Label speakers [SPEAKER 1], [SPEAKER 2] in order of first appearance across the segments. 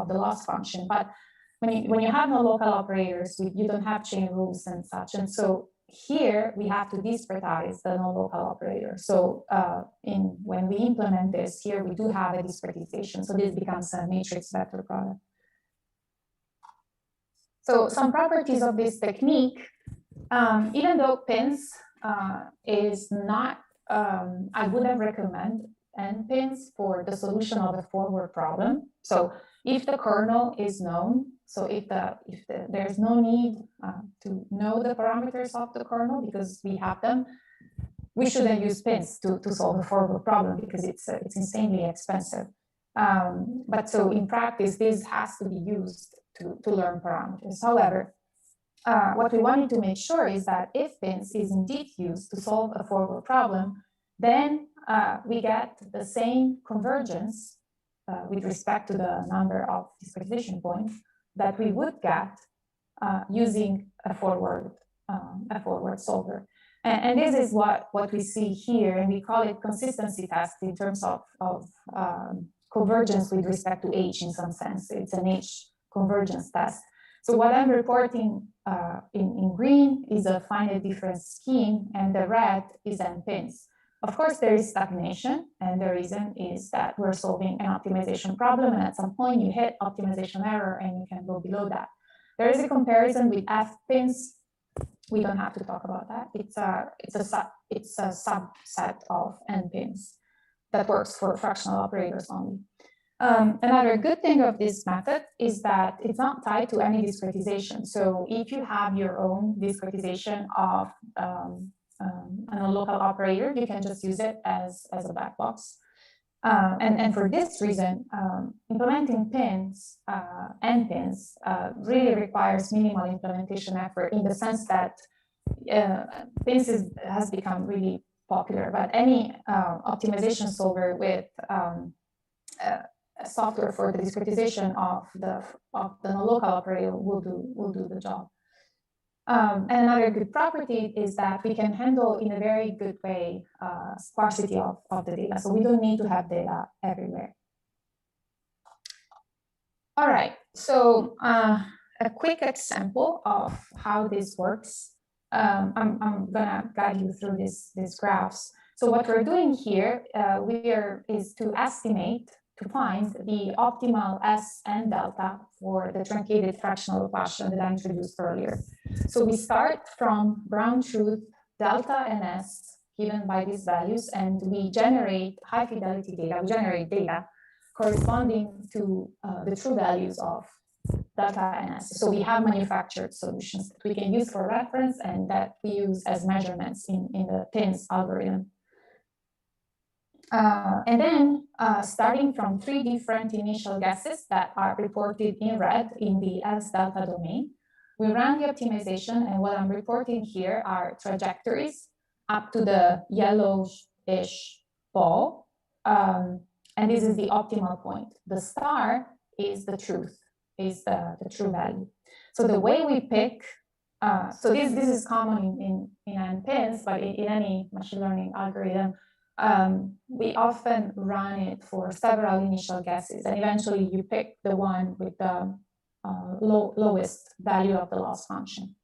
[SPEAKER 1] of the loss function. But when you have no local operators, you don't have chain rules and such. And so here we have to discretize the no local operator. So when we implement this here, we do have a discretization. So this becomes a matrix vector product. So some properties of this technique, even though pins is not, I wouldn't recommend n-pins for the solution of a forward problem. So if the kernel is known, so if there's no need to know the parameters of the kernel because we have them, we shouldn't use pins to solve a forward problem because it's insanely expensive. But so in practice, this has to be used to learn parameters. However, what we wanted to make sure is that if pins is indeed used to solve a forward problem, then we get the same convergence with respect to the number of discretization points that we would get using a forward solver. And this is what we see here, and we call it consistency test in terms of convergence with respect to H in some sense. It's an H convergence test. So what I'm reporting in green is a finite difference scheme, and the red is n-pins. Of course, there is stagnation, and the reason is that we're solving an optimization problem, and at some point you hit optimization error and you can go below that. There is a comparison with f-pins. We don't have to talk about that. It's a subset of n-pins that works for fractional operators only. Another good thing of this method is that it's not tied to any discretization. So if you have your own discretization of a local operator, you can just use it as a black box. And for this reason, implementing pins, n-pins, really requires minimal implementation effort in the sense that pins has become really popular, but any optimization solver with software for the discretization of the local operator will do the job. And another good property is that we can handle in a very good way sparsity of the data. So we don't need to have data everywhere. All right, so a quick example of how this works. I'm gonna guide you through these graphs. So what we're doing here is to estimate, to find the optimal S and delta for the truncated fractional equation that I introduced earlier. So we start from ground truth, delta and S given by these values, and we generate high fidelity data. We generate data corresponding to the true values of delta and S. So we have manufactured solutions that we can use for reference and that we use as measurements in the PINS algorithm. And then starting from 3 different initial guesses that are reported in red in the S delta domain, we run the optimization, and what I'm reporting here are trajectories up to the yellowish ball. And this is the optimal point. The star is the truth, is the true value. So the way we pick, so this is common in n-pins, but in any machine learning algorithm, we often run it for several initial guesses, and eventually you pick the one with the lowest value of the loss function.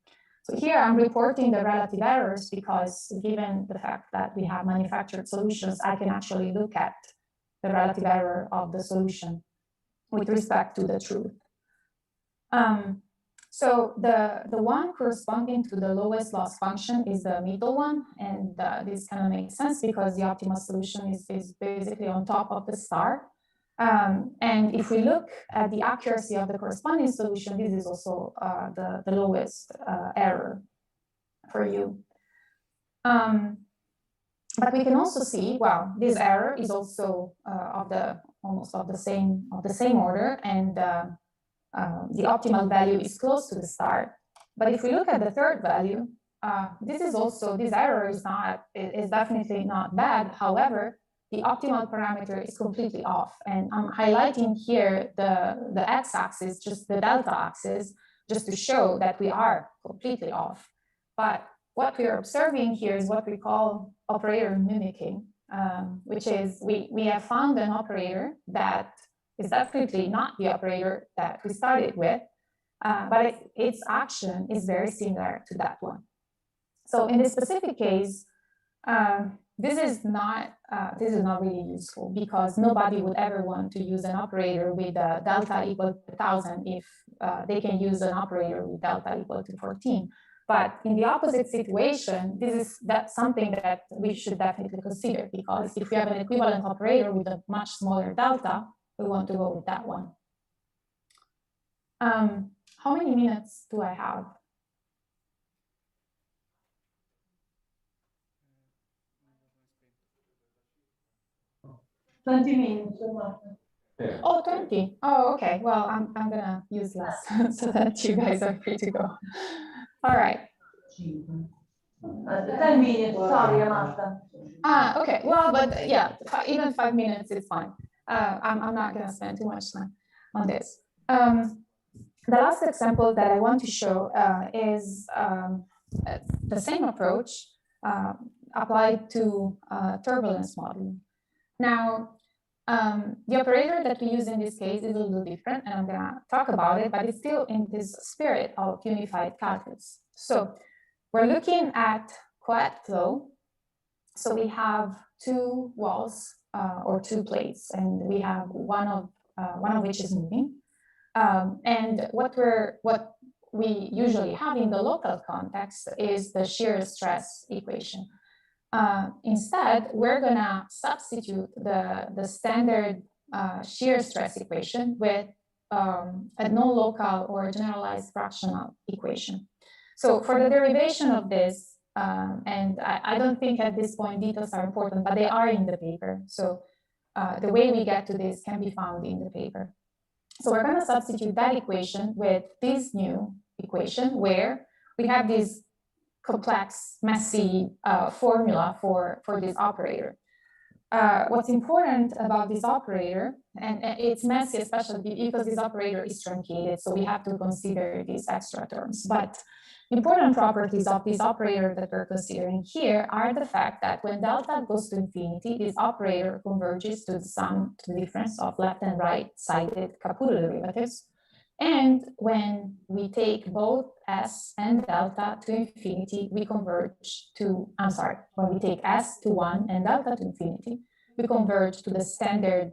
[SPEAKER 1] So here I'm reporting the relative errors because given the fact that we have manufactured solutions, I can actually look at the relative error of the solution with respect to the truth. So the one corresponding to the lowest loss function is the middle one, and this kind of makes sense because the optimal solution is basically on top of the star. And if we look at the accuracy of the corresponding solution, this is also the lowest error for you. But we can also see, well, this error is also almost of the same order, and the optimal value is close to the star. But if we look at the third value, this error is definitely not bad. However, the optimal parameter is completely off. And I'm highlighting here the x-axis, just the delta axis, just to show that we are completely off. But what we are observing here is what we call operator mimicking, which is we have found an operator that is definitely not the operator that we started with, but its action is very similar to that one. So in this specific case, this is not really useful, because nobody would ever want to use an operator with a delta equal to 1,000 if they can use an operator with delta equal to 14. But in the opposite situation, that's something that we should definitely consider, because if we have an equivalent operator with a much smaller delta, we want to go with that one. How many minutes do I have?
[SPEAKER 2] minutes.
[SPEAKER 1] Oh, 20. Oh, okay. Well, I'm gonna use less so that you guys are free to go. All right.
[SPEAKER 2] 10 minutes, sorry, Marta.
[SPEAKER 1] Okay. Well, but yeah, even 5 minutes is fine. I'm not gonna spend too much time on this. The last example that I want to show is the same approach applied to turbulence modeling. Now, the operator that we use in this case is a little different, and I'm going to talk about it, but it's still in this spirit of unified calculus. So we're looking at coed flow. So we have two walls or two plates, and we have one of which is moving. And what we usually have in the local context is the shear stress equation. Instead, we're gonna substitute the standard shear stress equation with a non-local or generalized fractional equation. So for the derivation of this, and I don't think at this point details are important, but they are in the paper. So the way we get to this can be found in the paper. So we're gonna substitute that equation with this new equation where we have this complex, messy formula for this operator. What's important about this operator, and it's messy especially because this operator is truncated, so we have to consider these extra terms. But important properties of this operator that we're considering here are the fact that when delta goes to infinity, this operator converges to the sum to the difference of left and right-sided Caputo derivatives. And when we take both s and delta to infinity, we converge to, when we take s to 1 and delta to infinity, we converge to the standard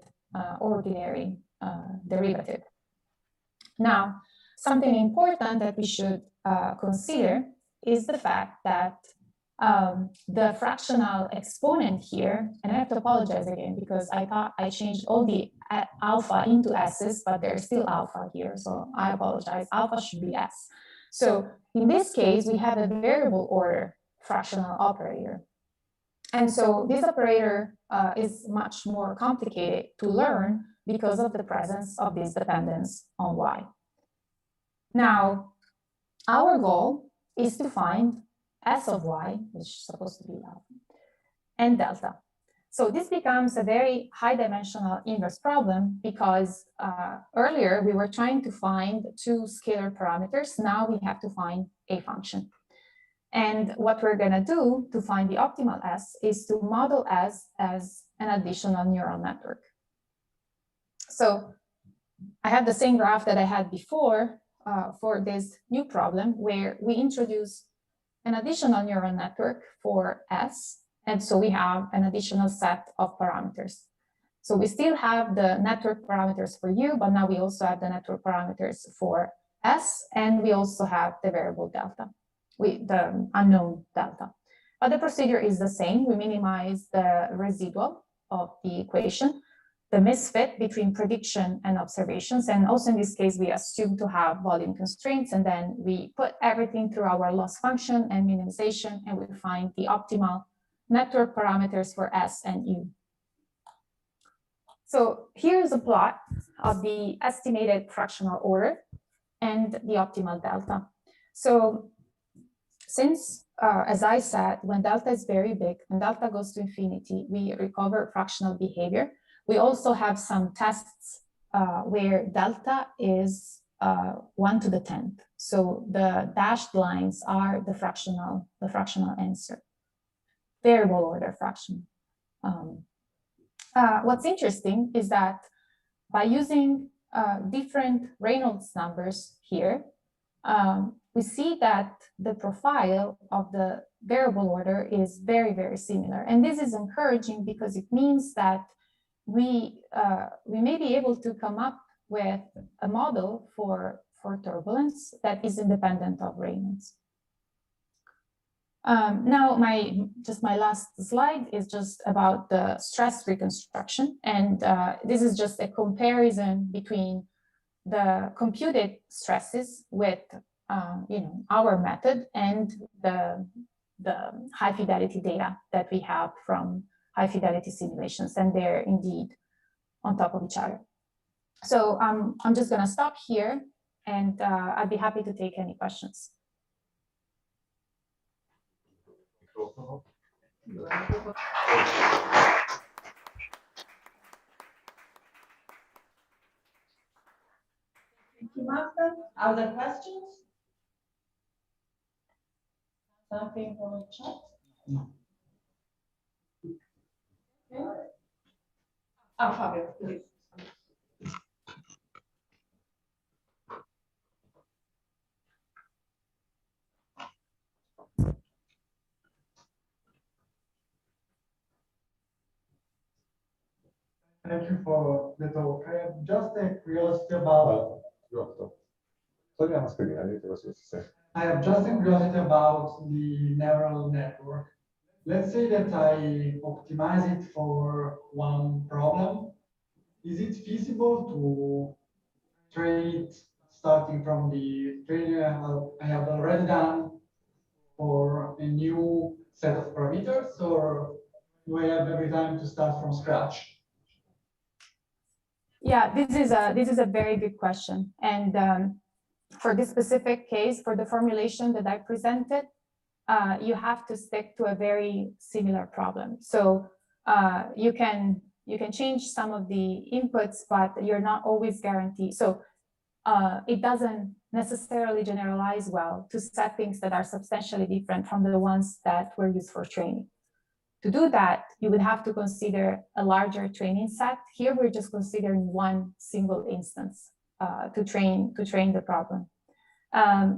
[SPEAKER 1] ordinary derivative. Now, something important that we should consider is the fact that the fractional exponent here, and I have to apologize again because I thought I changed all the alpha into s's, but there's still alpha here, so I apologize. Alpha should be s. So in this case, we have a variable order fractional operator. And so this operator is much more complicated to learn because of the presence of this dependence on y. Now, our goal is to find s of y, which is supposed to be alpha, and delta. So this becomes a very high-dimensional inverse problem because earlier we were trying to find two scalar parameters. Now we have to find a function. And what we're going to do to find the optimal s is to model s as an additional neural network. So I have the same graph that I had before for this new problem where we introduce an additional neural network for s, and so we have an additional set of parameters. So we still have the network parameters for u, but now we also have the network parameters for s, and we also have the variable delta, with the unknown delta. But the procedure is the same. We minimize the residual of the equation, the misfit between prediction and observations. And also in this case, we assume to have volume constraints, and then we put everything through our loss function and minimization, and we find the optimal network parameters for S and U. So here's a plot of the estimated fractional order and the optimal delta. So since, as I said, when delta is very big, when delta goes to infinity, we recover fractional behavior. We also have some tests where delta is 1 to the 10th. So the dashed lines are the fractional answer, variable order fraction. What's interesting is that by using different Reynolds numbers here, we see that the profile of the variable order is very, very similar. And this is encouraging because it means that we may be able to come up with a model for turbulence that is independent of Reynolds. Now, my last slide is just about the stress reconstruction. And this is just a comparison between the computed stresses with our method and the high fidelity data that we have from high fidelity simulations, and they're indeed on top of each other. So I'm just going to stop here, and I'd be happy to take any questions.
[SPEAKER 2] Thank you, Martha. Other questions? Something from the chat?
[SPEAKER 3] No.
[SPEAKER 2] Okay. Oh, Fabio, please.
[SPEAKER 3] Thank you for the talk. I have just a curiosity about. I have just a curiosity about the neural network. Let's say that I optimize it for one problem. Is it feasible to train it starting from the training I have already done for a new set of parameters, or do I have every time to start from scratch?
[SPEAKER 1] Yeah, this is a very good question. And for this specific case, for the formulation that I presented, you have to stick to a very similar problem. So you can change some of the inputs, but you're not always guaranteed. So it doesn't necessarily generalize well to settings that are substantially different from the ones that were used for training. To do that, you would have to consider a larger training set. Here, we're just considering one single instance to train the problem.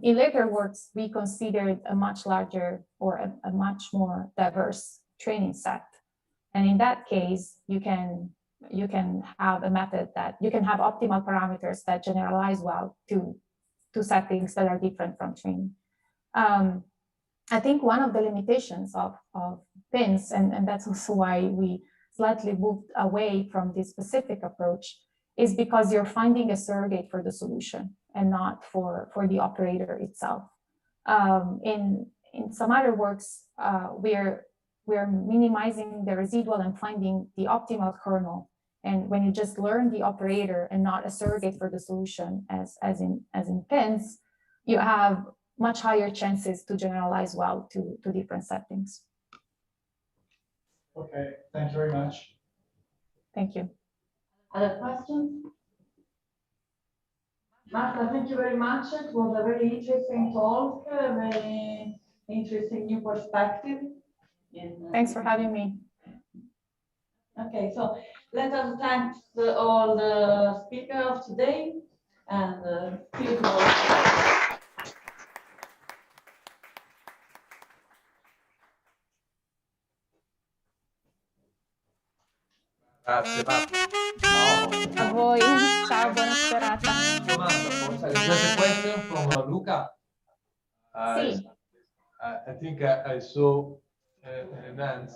[SPEAKER 1] In later works, we considered a much larger or a much more diverse training set. And in that case, you can have a method that you can have optimal parameters that generalize well to settings that are different from training. I think one of the limitations of PINs, and that's also why we slightly moved away from this specific approach, is because you're finding a surrogate for the solution and not for the operator itself. In some other works, we're minimizing the residual and finding the optimal kernel. And when you just learn the operator and not a surrogate for the solution, as in PINs, you have much higher chances to generalize well to different settings.
[SPEAKER 3] Okay, thank you very much.
[SPEAKER 1] Thank you.
[SPEAKER 2] Other questions? Martha, thank you very much. It was a very interesting talk, a very interesting new perspective.
[SPEAKER 1] Thanks for having me.
[SPEAKER 2] Okay, so let us thank all the speakers of today, and see you tomorrow.
[SPEAKER 4] Grazie Marco.
[SPEAKER 1] A voi. Ciao, buona serata.
[SPEAKER 4] Just a question from Luca.
[SPEAKER 1] Sì.
[SPEAKER 4] I think I saw an hand.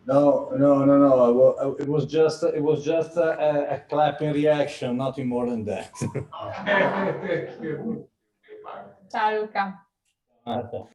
[SPEAKER 5] No. It was just a clapping reaction, nothing more than that.
[SPEAKER 1] Ciao Luca.
[SPEAKER 5] Bye.